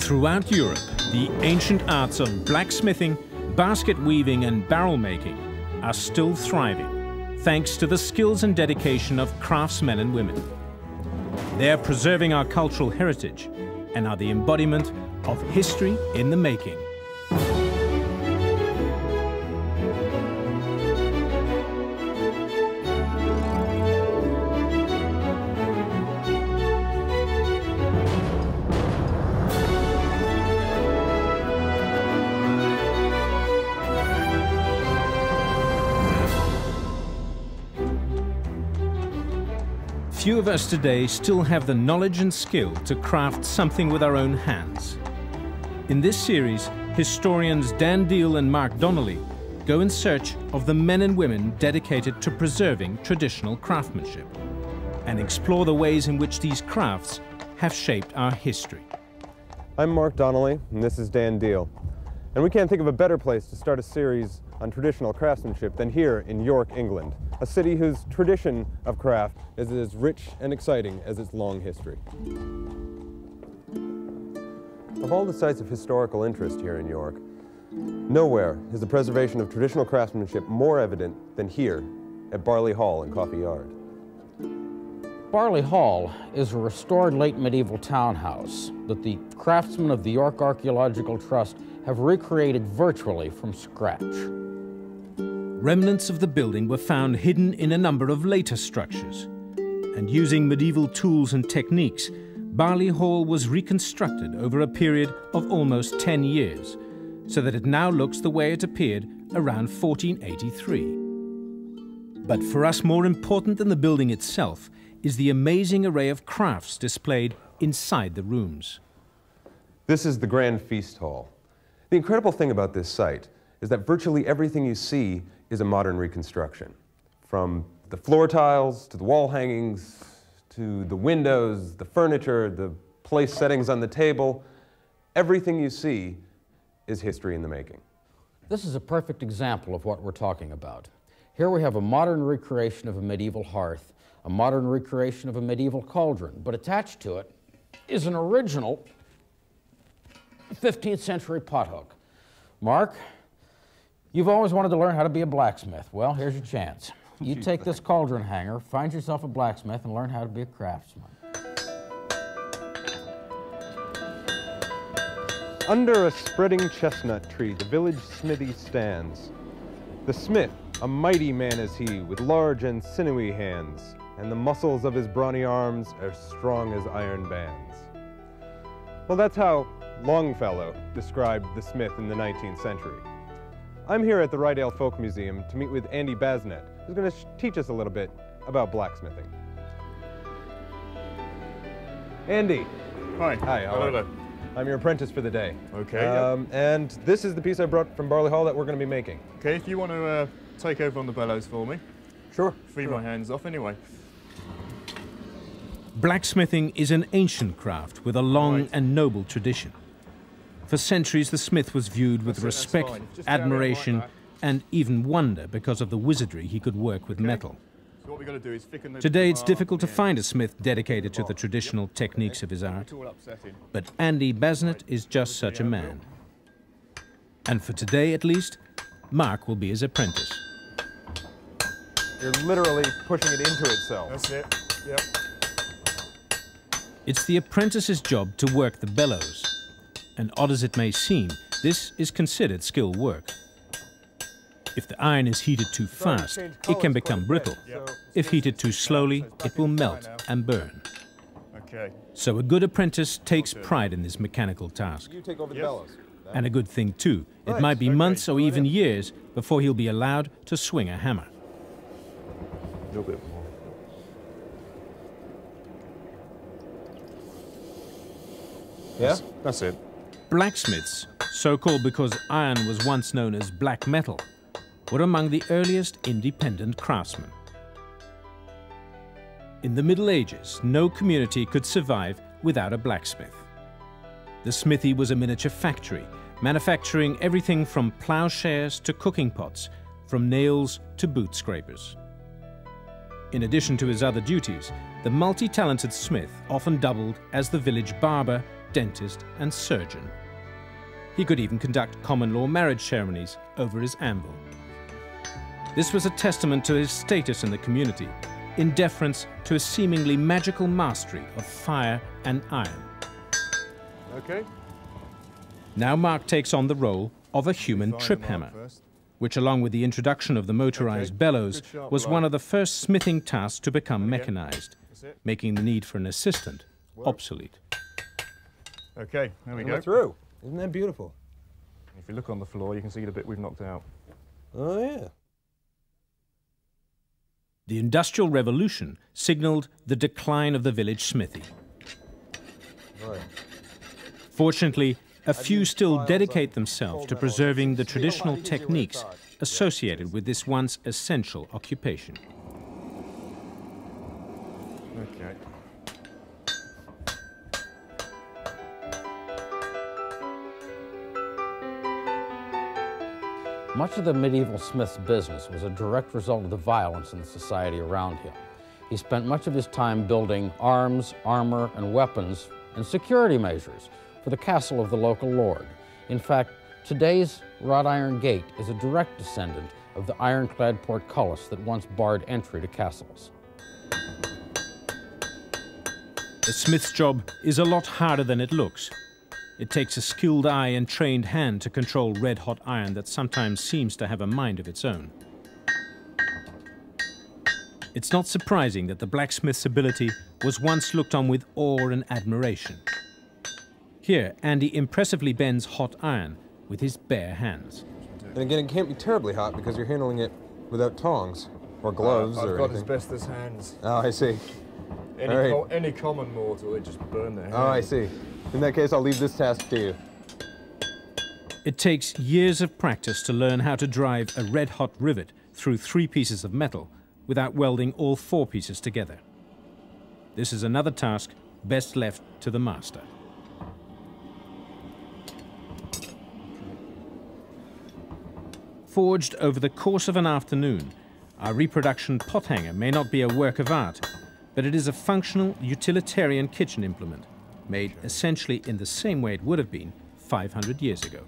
Throughout Europe, the ancient arts of blacksmithing, basket weaving and barrel making are still thriving, thanks to the skills and dedication of craftsmen and women. They are preserving our cultural heritage and are the embodiment of history in the making. Few of us today still have the knowledge and skill to craft something with our own hands. In this series, historians Diehl and Donnelly go in search of the men and women dedicated to preserving traditional craftsmanship and explore the ways in which these crafts have shaped our history. I'm Donnelly, and this is Diehl. And we can't think of a better place to start a series on traditional craftsmanship than here in York, England, a city whose tradition of craft is as rich and exciting as its long history. Of all the sites of historical interest here in York, nowhere is the preservation of traditional craftsmanship more evident than here at Barley Hall and Coffee Yard. Barley Hall is a restored late medieval townhouse that the craftsmen of the York Archaeological Trust have recreated virtually from scratch. Remnants of the building were found hidden in a number of later structures, and using medieval tools and techniques, Barley Hall was reconstructed over a period of almost 10 years, so that it now looks the way it appeared around 1483. But for us, more important than the building itself is the amazing array of crafts displayed inside the rooms. This is the Grand Feast Hall. The incredible thing about this site is that virtually everything you see is a modern reconstruction. From the floor tiles, to the wall hangings, to the windows, the furniture, the place settings on the table, everything you see is history in the making. This is a perfect example of what we're talking about. Here we have a modern recreation of a medieval hearth, a modern recreation of a medieval cauldron, but attached to it is an original 15th century pothook. Mark, you've always wanted to learn how to be a blacksmith. Well, here's your chance. You take this cauldron hanger, find yourself a blacksmith, and learn how to be a craftsman. Under a spreading chestnut tree, the village smithy stands. The smith, a mighty man is he, with large and sinewy hands, and the muscles of his brawny arms are strong as iron bands. Well, that's how Longfellow described the smith in the 19th century. I'm here at the Diehl Folk Museum to meet with Andy Basnet, who's going to teach us a little bit about blacksmithing. Andy. Hi. Hi, how are you? Hello. I'm your apprentice for the day. Okay. And this is the piece I brought from Barley Hall that we're going to be making. Okay, if you want to take over on the bellows for me. Sure. Free my hands off anyway. Blacksmithing is an ancient craft with a long and noble tradition. For centuries, the smith was viewed with respect, admiration, and even wonder because of the wizardry he could work with metal. So what we're going to do is thicken the Today, it's difficult to find a smith dedicated to the traditional techniques of his art, but Andy Basnet is just such a man. And for today, at least, Mark will be his apprentice. You're literally pushing it into itself. That's it. Yep. It's the apprentice's job to work the bellows. And odd as it may seem, this is considered skilled work. If the iron is heated too fast, it can become brittle. If heated too slowly, it will melt and burn. Okay. So a good apprentice takes pride in this mechanical task. You take over the bellows. And a good thing too. It might be months or even years before he'll be allowed to swing a hammer. A little bit more. Yeah? That's it. Blacksmiths, so called because iron was once known as black metal, were among the earliest independent craftsmen. In the Middle Ages, no community could survive without a blacksmith. The smithy was a miniature factory, manufacturing everything from plowshares to cooking pots, from nails to boot scrapers. In addition to his other duties, the multi-talented smith often doubled as the village barber, dentist, and surgeon. He could even conduct common law marriage ceremonies over his anvil. This was a testament to his status in the community, in deference to his seemingly magical mastery of fire and iron. Okay. Now Mark takes on the role of a human trip hammer, which, along with the introduction of the motorized bellows, was one of the first smithing tasks to become mechanized, making the need for an assistant obsolete. Okay, there we go. We're through. Isn't that beautiful? If you look on the floor, you can see the bit we've knocked out. Oh, yeah. The Industrial Revolution signaled the decline of the village smithy. Right. Fortunately, a few still dedicate themselves to preserving the traditional techniques associated with this once essential occupation. Okay. Much of the medieval smith's business was a direct result of the violence in the society around him. He spent much of his time building arms, armor, and weapons and security measures for the castle of the local lord. In fact, today's wrought iron gate is a direct descendant of the ironclad portcullis that once barred entry to castles. The smith's job is a lot harder than it looks. It takes a skilled eye and trained hand to control red-hot iron that sometimes seems to have a mind of its own. It's not surprising that the blacksmith's ability was once looked on with awe and admiration. Here, Andy impressively bends hot iron with his bare hands. And again, it can't be terribly hot because you're handling it without tongs or gloves or I've got anything. asbestos hands. Oh, I see. Any common mortal, it just burn their hands. Oh, I see. In that case, I'll leave this task to you. It takes years of practice to learn how to drive a red-hot rivet through 3 pieces of metal without welding all 4 pieces together. This is another task best left to the master. Forged over the course of an afternoon, our reproduction pot hanger may not be a work of art, but it is a functional, utilitarian kitchen implement, made essentially in the same way it would have been 500 years ago.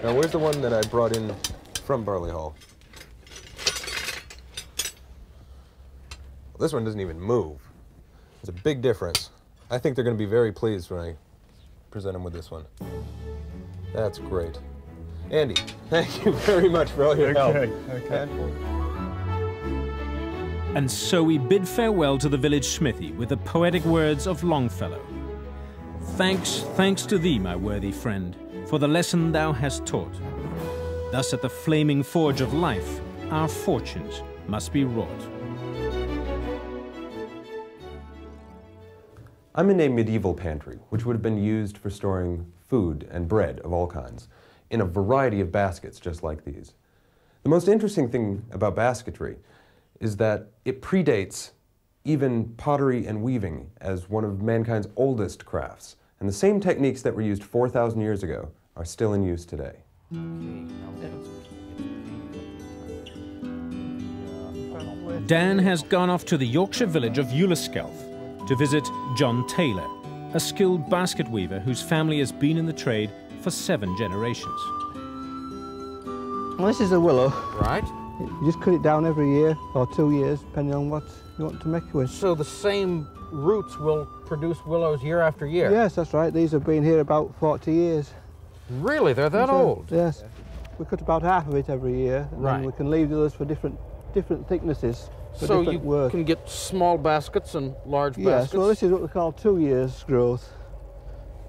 Now, where's the one that I brought in from Barley Hall? Well, this one doesn't even move. There's a big difference. I think they're going to be very pleased when I present them with this one. That's great. Andy, thank you very much for all your help. Okay. And so we bid farewell to the village smithy with the poetic words of Longfellow. Thanks to thee, my worthy friend, for the lesson thou hast taught. Thus at the flaming forge of life, our fortunes must be wrought. I'm in a medieval pantry, which would have been used for storing food and bread of all kinds, in a variety of baskets just like these. The most interesting thing about basketry is that it predates even pottery and weaving as one of mankind's oldest crafts, and the same techniques that were used 4,000 years ago are still in use today. Dan has gone off to the Yorkshire village of Ulaskelth to visit John Taylor, a skilled basket weaver whose family has been in the trade for 7 generations. Well, this is a willow. Right? You just cut it down every year or 2 years, depending on what you want to make it with. So the same roots will produce willows year after year? Yes, that's right. These have been here about 40 years. Really? They're that old? Yes. We cut about half of it every year, and then we can leave the others for different thicknesses. So you can get small baskets and large baskets? Yes, well this is what we call 2 years growth.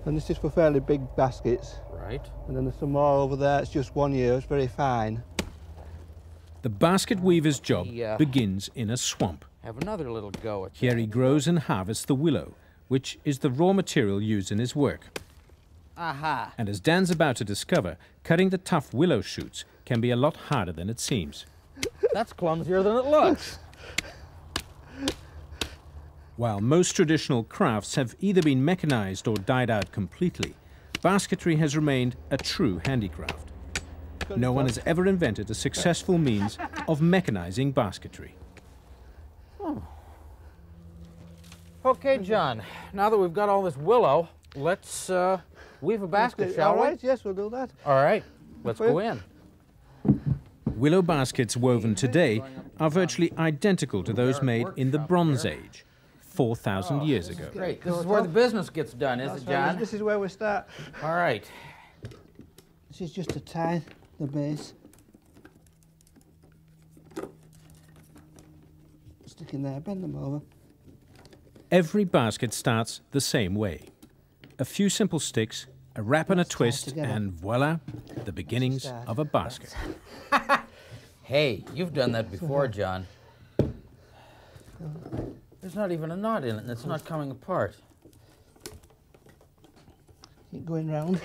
And this is for fairly big baskets. Right. And then there's some more over there, it's just 1 year, it's very fine. The basket weaver's job begins in a swamp. Have another little go at Here he grows and harvests the willow, which is the raw material used in his work. Aha! And as Dan's about to discover, cutting the tough willow shoots can be a lot harder than it seems. That's clumsier than it looks. While most traditional crafts have either been mechanized or died out completely, basketry has remained a true handicraft. No one has ever invented a successful means of mechanizing basketry. Okay, John, now that we've got all this willow, let's weave a basket, shall we? All right, yes, we'll do that. All right, let's go in. Willow baskets woven today are virtually identical to those made in the Bronze Age, 4,000 years ago. Great, this is where the business gets done, is it, John? This is where we start. All right. This is just to tie the base. Stick in there, bend them over. Every basket starts the same way. A few simple sticks, a wrap and a twist, and voila, the beginnings of a basket. Hey, you've done that before, John. There's not even a knot in it, and it's not coming apart. Keep going round.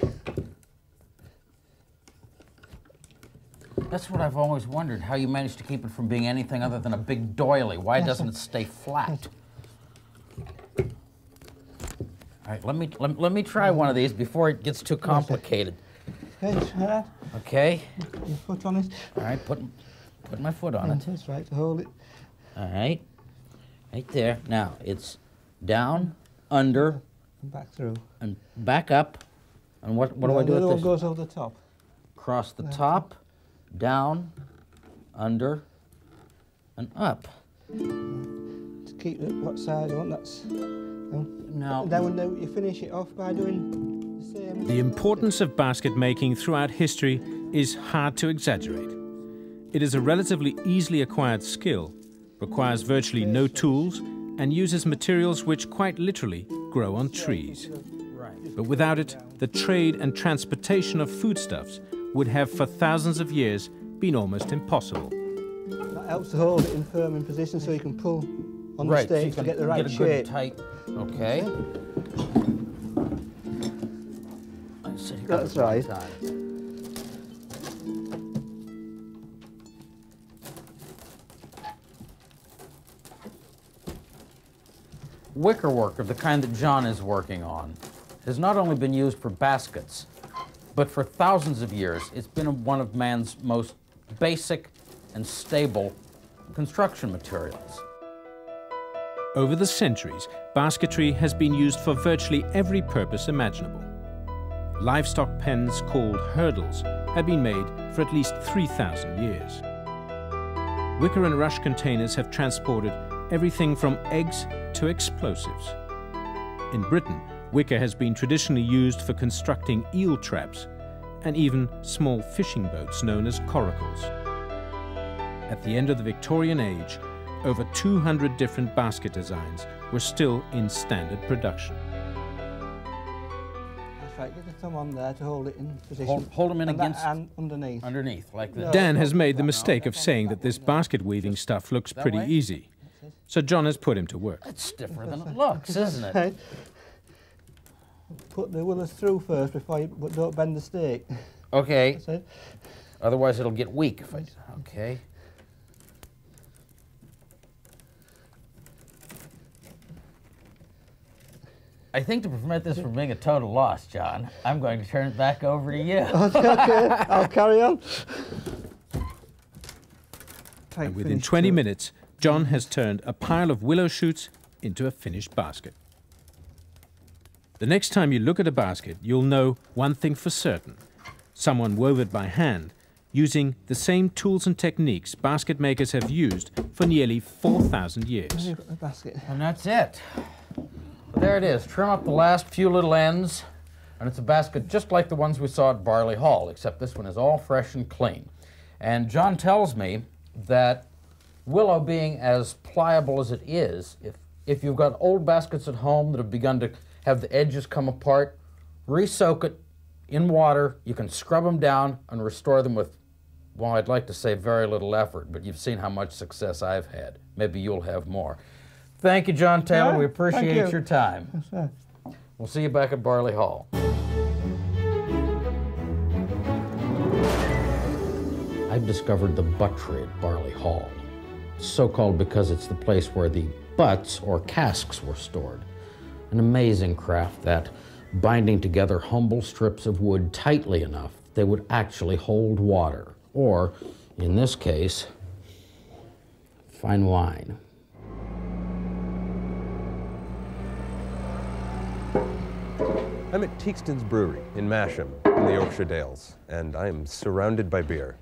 That's what I've always wondered, how you manage to keep it from being anything other than a big doily. Why doesn't it stay flat? All right, let me try one of these before it gets too complicated. Okay, try that. Okay. Put your foot on it. All right, put my foot on it. That's right, to hold it. All right, right there. Now it's down, under, And back through. and back up. And what do I do with The other one this? goes over the top. Across the top, down, under, and up. To keep it what side you want, that's... Now, Then when you finish it off by doing the same. The importance of basket making throughout history is hard to exaggerate. It is a relatively easily acquired skill, requires virtually no tools, and uses materials which quite literally grow on trees. But without it, the trade and transportation of foodstuffs would have for thousands of years been almost impossible. That helps to hold it in firm in position so you can pull on the right, stake to get the right get a shape. good tight. Okay. That's right. Wickerwork of the kind that John is working on has not only been used for baskets, but for thousands of years it's been one of man's most basic and stable construction materials. Over the centuries, basketry has been used for virtually every purpose imaginable. Livestock pens called hurdles have been made for at least 3,000 years. Wicker and rush containers have transported everything from eggs to explosives. In Britain, wicker has been traditionally used for constructing eel traps and even small fishing boats known as coracles. At the end of the Victorian age, over 200 different basket designs were still in standard production. That's right, get the thumb on there to hold it in position. Hold them in against... And underneath. Underneath, like this. Dan has made the mistake of saying that this basket weaving stuff looks pretty easy. So John has put him to work. It's stiffer than it looks, isn't it? Right. Put the willows through first before you, but don't bend the stake. Okay. That's it. Otherwise it'll get weak if I... Okay. I think to prevent this from being a total loss, John, I'm going to turn it back over to you. Okay, I'll carry on. And within 20 minutes, John has turned a pile of willow shoots into a finished basket. The next time you look at a basket, you'll know one thing for certain. Someone wove it by hand, using the same tools and techniques basket makers have used for nearly 4,000 years. A basket. And that's it. Well, there it is. Trim up the last few little ends, and it's a basket just like the ones we saw at Barley Hall, except this one is all fresh and clean. And John tells me that willow being as pliable as it is, if you've got old baskets at home that have begun to have the edges come apart, re-soak it in water. You can scrub them down and restore them with, well, I'd like to say very little effort, but you've seen how much success I've had. Maybe you'll have more. Thank you, John Taylor. Yeah, we appreciate thank you. your time. Yes, sir. We'll see you back at Barley Hall. I've discovered the buttery at Barley Hall. It's so called because it's the place where the butts or casks were stored. An amazing craft that, binding together humble strips of wood tightly enough they would actually hold water, or, in this case, fine wine. I'm at Teakston's Brewery in Masham in the Yorkshire Dales, and I am surrounded by beer.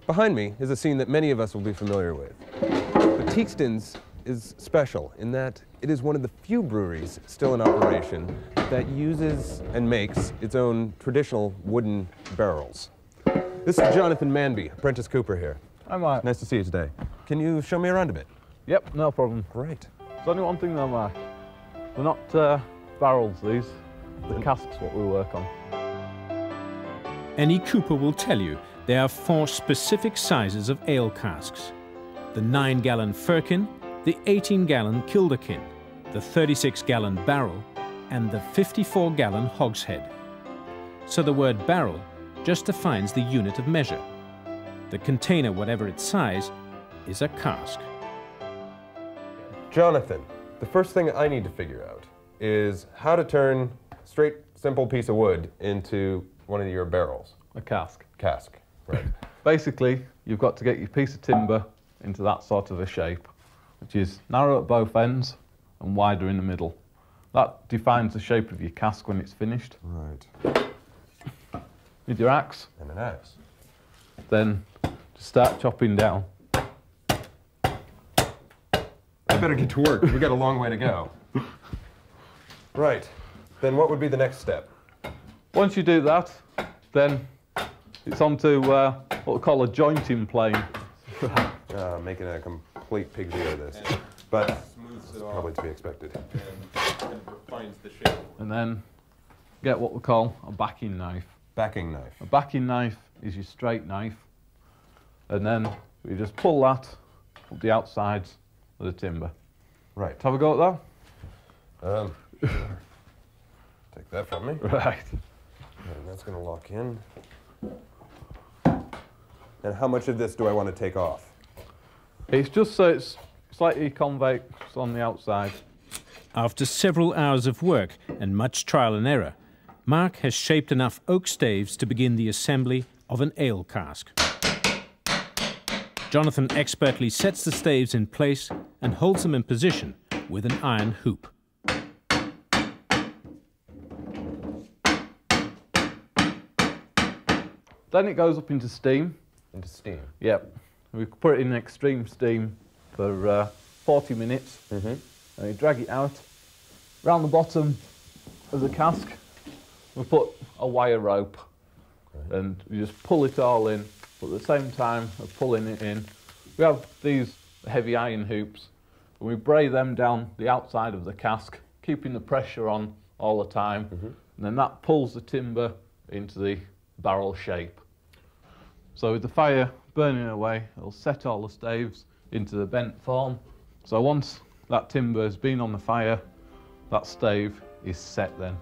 Behind me is a scene that many of us will be familiar with. But Teakston's is special in that it is one of the few breweries still in operation that uses and makes its own traditional wooden barrels. This is Jonathan Manby, apprentice cooper here. Hi, Mark. Nice to see you today. Can you show me around a bit? Yep, no problem. Great. There's only one thing though, Mark. They're not barrels, these. The casks what we work on. Any cooper will tell you there are 4 specific sizes of ale casks: the 9-gallon firkin, the 18-gallon kilderkin, the 36-gallon barrel, and the 54-gallon hogshead. So the word barrel just defines the unit of measure. The container, whatever its size, is a cask. Jonathan, the first thing I need to figure out is how to turn a straight, simple piece of wood into one of your barrels. A cask. Cask, right. Basically, you've got to get your piece of timber into that sort of a shape, which is narrow at both ends and wider in the middle. That defines the shape of your cask when it's finished. Right. With your axe, And an axe. then just start chopping down. I better get to work. We got a long way to go. Right. Then what would be the next step? Once you do that, then it's on to what we call a jointing plane. Making a complete pig's ear of this. But it's probably to be expected. And refines the shape. And then get what we call a backing knife. Backing knife. A backing knife is your straight knife, and then we just pull that up the outsides of the timber. Right. Have a go at that? Take that from me. Right. And that's going to lock in. And how much of this do I want to take off? It's just so it's slightly convex on the outside. After several hours of work and much trial and error, Mark has shaped enough oak staves to begin the assembly of an ale cask. Jonathan expertly sets the staves in place and holds them in position with an iron hoop. Then it goes up into steam. Into steam. Yep. We put it in extreme steam for 40 minutes. Mm-hmm. And you drag it out. Round the bottom of the cask, we put a wire rope. Right. And we just pull it all in. But at the same time of pulling it in, we have these heavy iron hoops. And we bray them down the outside of the cask, keeping the pressure on all the time. Mm-hmm. And then that pulls the timber into the barrel shape. So with the fire burning away, it'll set all the staves into the bent form. So once that timber has been on the fire, that stave is set then,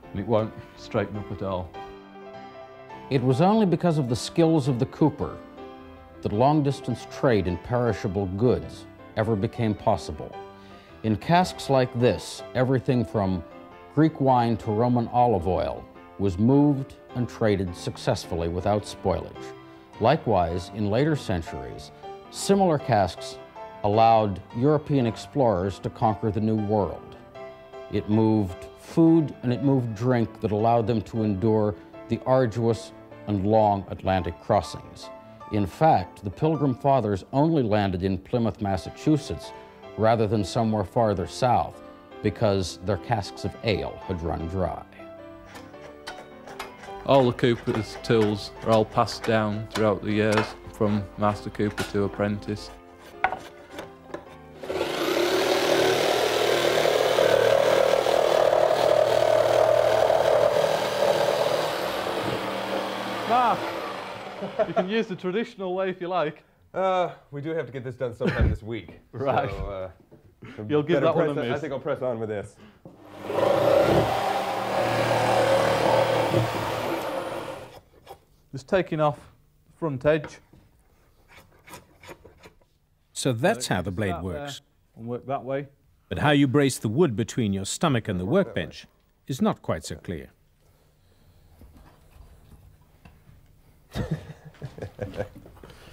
and it won't straighten up at all. It was only because of the skills of the cooper that long-distance trade in perishable goods ever became possible. In casks like this, everything from Greek wine to Roman olive oil was moved and traded successfully without spoilage. Likewise, in later centuries, similar casks allowed European explorers to conquer the New World. It moved food and it moved drink that allowed them to endure the arduous and long Atlantic crossings. In fact, the Pilgrim Fathers only landed in Plymouth, Massachusetts, rather than somewhere farther south, because their casks of ale had run dry. All the cooper's tools are all passed down throughout the years, from master cooper to apprentice. Mark, you can use the traditional way if you like. We do have to get this done sometime this week. Right. So, You'll give that one a miss. I think I'll press on with this. Just taking off the front edge. So that's how the blade Start works. there and work that way. But how you brace the wood between your stomach and the workbench is not quite so clear.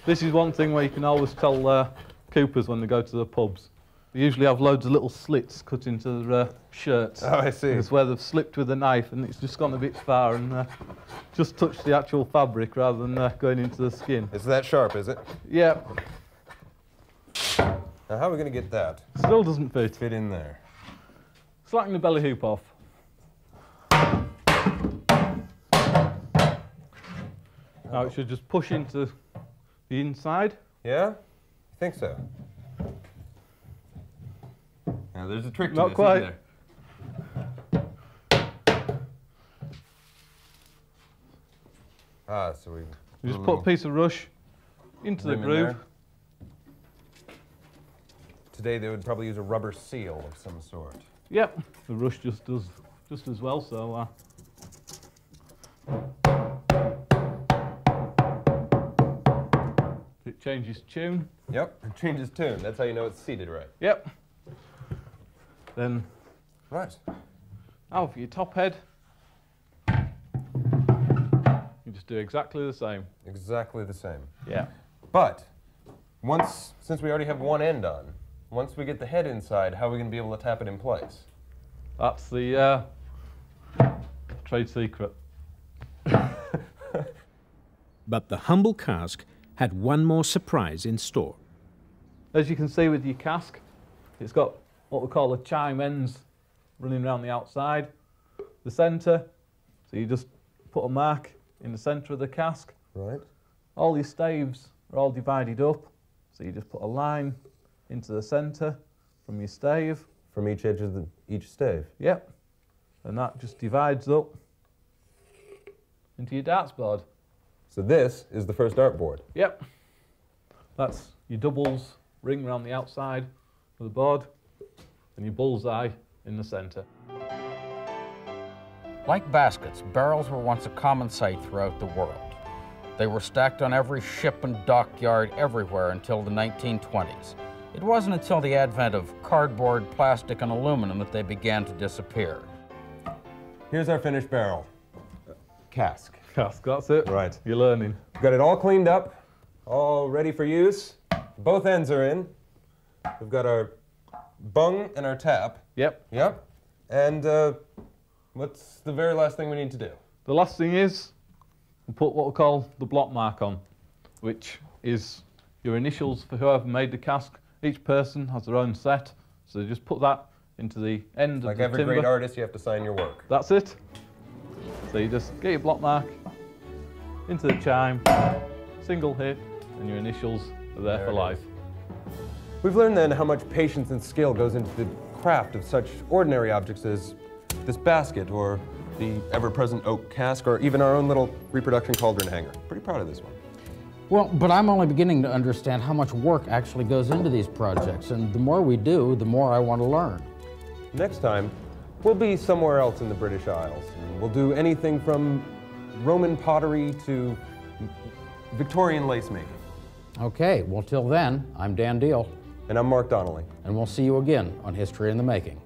This is one thing where you can always tell coopers when they go to the pubs. They usually have loads of little slits cut into their shirts. Oh, I see. It's where they've slipped with a knife and it's just gone a bit far and just touched the actual fabric rather than going into the skin. It's that sharp, is it? Yeah. Now, how are we going to get that? Still doesn't fit. Fit in there. Slacken the belly hoop off. Now it should just push into the inside. Yeah? I think so. Now there's a trick to Not this, quite. isn't there? Ah, so we just put a piece of rush into the groove. Today they would probably use a rubber seal of some sort. Yep, the rush just does just as well, so it changes tune. Yep, it changes tune. That's how you know it's seated right. Yep. Then Right. now for your top head, you just do exactly the same. Exactly the same. Yeah. But since we already have one end on, once we get the head inside, how are we going to be able to tap it in place? That's the trade secret. But the humble cask had one more surprise in store. As you can see with your cask, it's got what we call the chime ends running around the outside. The centre, so you just put a mark in the centre of the cask. Right. All your staves are all divided up, so you just put a line into the centre from your stave. From each edge of each stave. Yep. And that just divides up into your darts board. So this is the first dartboard. Yep. That's your doubles ring around the outside of the board and your bullseye in the centre. Like baskets, barrels were once a common sight throughout the world. They were stacked on every ship and dockyard everywhere until the 1920s. It wasn't until the advent of cardboard, plastic, and aluminum that they began to disappear. Here's our finished barrel. Cask. Cask, that's it. Right. You're learning. We've got it all cleaned up, all ready for use. Both ends are in. We've got our bung and our tap. Yep. Yep. And what's the very last thing we need to do? The last thing is we'll put what we call the block mark on, which is your initials for whoever made the cask. Each person has their own set, so just put that into the end of the timber. Like every great artist, you have to sign your work. That's it. So you just get your block mark into the chime, single hit, and your initials are there for life. We've learned then how much patience and skill goes into the craft of such ordinary objects as this basket or the ever-present oak cask or even our own little reproduction cauldron hanger. Pretty proud of this one. Well, but I'm only beginning to understand how much work actually goes into these projects, and the more we do, the more I want to learn. Next time, we'll be somewhere else in the British Isles. And we'll do anything from Roman pottery to Victorian lace making. Okay, well, till then, I'm Dan Diehl. And I'm Mark Donnelly. And we'll see you again on History in the Making.